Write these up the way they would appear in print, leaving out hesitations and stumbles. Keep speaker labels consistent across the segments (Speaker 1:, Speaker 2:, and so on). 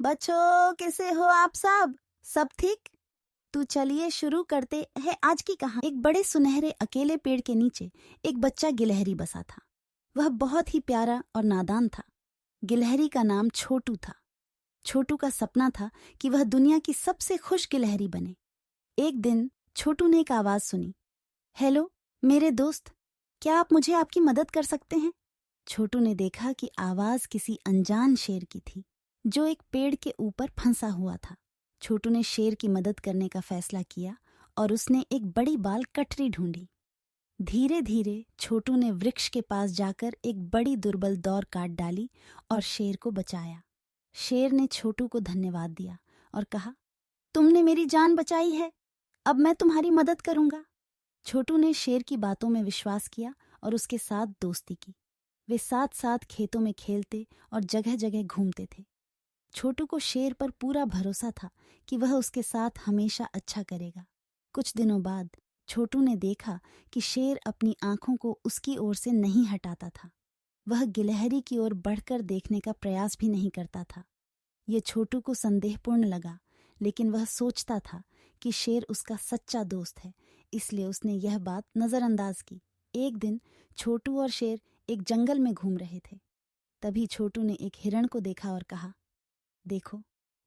Speaker 1: बच्चों, कैसे हो आप सब ठीक? तो चलिए शुरू करते हैं आज की कहानी। एक बड़े सुनहरे अकेले पेड़ के नीचे एक बच्चा गिलहरी बसा था। वह बहुत ही प्यारा और नादान था। गिलहरी का नाम छोटू था। छोटू का सपना था कि वह दुनिया की सबसे खुश गिलहरी बने। एक दिन छोटू ने एक आवाज सुनी। हेलो मेरे दोस्त, क्या आप मुझे आपकी मदद कर सकते हैं? छोटू ने देखा कि आवाज किसी अनजान शेर की थी जो एक पेड़ के ऊपर फंसा हुआ था। छोटू ने शेर की मदद करने का फैसला किया और उसने एक बड़ी बाल कटरी ढूंढी। धीरे धीरे छोटू ने वृक्ष के पास जाकर एक बड़ी दुर्बल दौर काट डाली और शेर को बचाया। शेर ने छोटू को धन्यवाद दिया और कहा, तुमने मेरी जान बचाई है, अब मैं तुम्हारी मदद करूंगा। छोटू ने शेर की बातों में विश्वास किया और उसके साथ दोस्ती की। वे साथ साथ खेतों में खेलते और जगह जगह घूमते थे। छोटू को शेर पर पूरा भरोसा था कि वह उसके साथ हमेशा अच्छा करेगा। कुछ दिनों बाद छोटू ने देखा कि शेर अपनी आंखों को उसकी ओर से नहीं हटाता था। वह गिलहरी की ओर बढ़कर देखने का प्रयास भी नहीं करता था। यह छोटू को संदेहपूर्ण लगा, लेकिन वह सोचता था कि शेर उसका सच्चा दोस्त है, इसलिए उसने यह बात नजरअंदाज की। एक दिन छोटू और शेर एक जंगल में घूम रहे थे। तभी छोटू ने एक हिरण को देखा और कहा, देखो,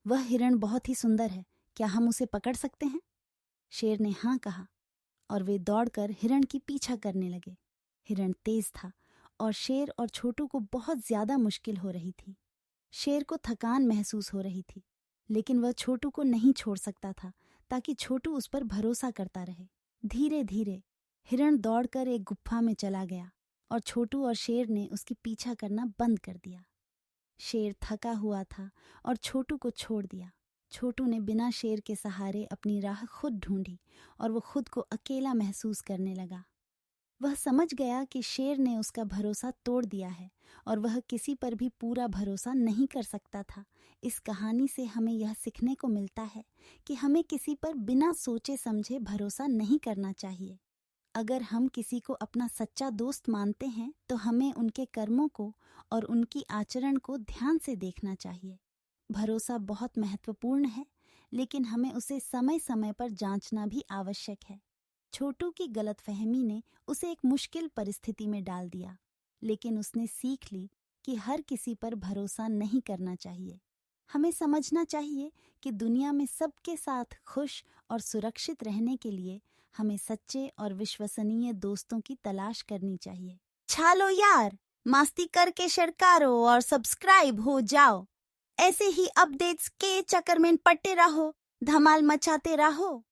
Speaker 1: वह हिरण बहुत ही सुंदर है, क्या हम उसे पकड़ सकते हैं? शेर ने हाँ कहा और वे दौड़कर हिरण की पीछा करने लगे। हिरण तेज था और शेर और छोटू को बहुत ज्यादा मुश्किल हो रही थी। शेर को थकान महसूस हो रही थी, लेकिन वह छोटू को नहीं छोड़ सकता था ताकि छोटू उस पर भरोसा करता रहे। धीरे धीरे हिरण दौड़कर एक गुफा में चला गया और छोटू और शेर ने उसकी पीछा करना बंद कर दिया। शेर थका हुआ था और छोटू को छोड़ दिया। छोटू ने बिना शेर के सहारे अपनी राह खुद ढूंढी और वो खुद को अकेला महसूस करने लगा। वह समझ गया कि शेर ने उसका भरोसा तोड़ दिया है और वह किसी पर भी पूरा भरोसा नहीं कर सकता था। इस कहानी से हमें यह सीखने को मिलता है कि हमें किसी पर बिना सोचे समझे भरोसा नहीं करना चाहिए। अगर हम किसी को अपना सच्चा दोस्त मानते हैं तो हमें उनके कर्मों को और उनकी आचरण को ध्यान से देखना चाहिए। भरोसा बहुत महत्वपूर्ण है, लेकिन हमें उसे समय समय पर जांचना भी आवश्यक है। छोटू की गलतफहमी ने उसे एक मुश्किल परिस्थिति में डाल दिया, लेकिन उसने सीख ली कि हर किसी पर भरोसा नहीं करना चाहिए। हमें समझना चाहिए कि दुनिया में सबके साथ खुश और सुरक्षित रहने के लिए हमें सच्चे और विश्वसनीय दोस्तों की तलाश करनी चाहिए। छालो यार, मस्ती करके शेयर करो और सब्सक्राइब हो जाओ। ऐसे ही अपडेट्स के चक्कर में पट्टे रहो, धमाल मचाते रहो।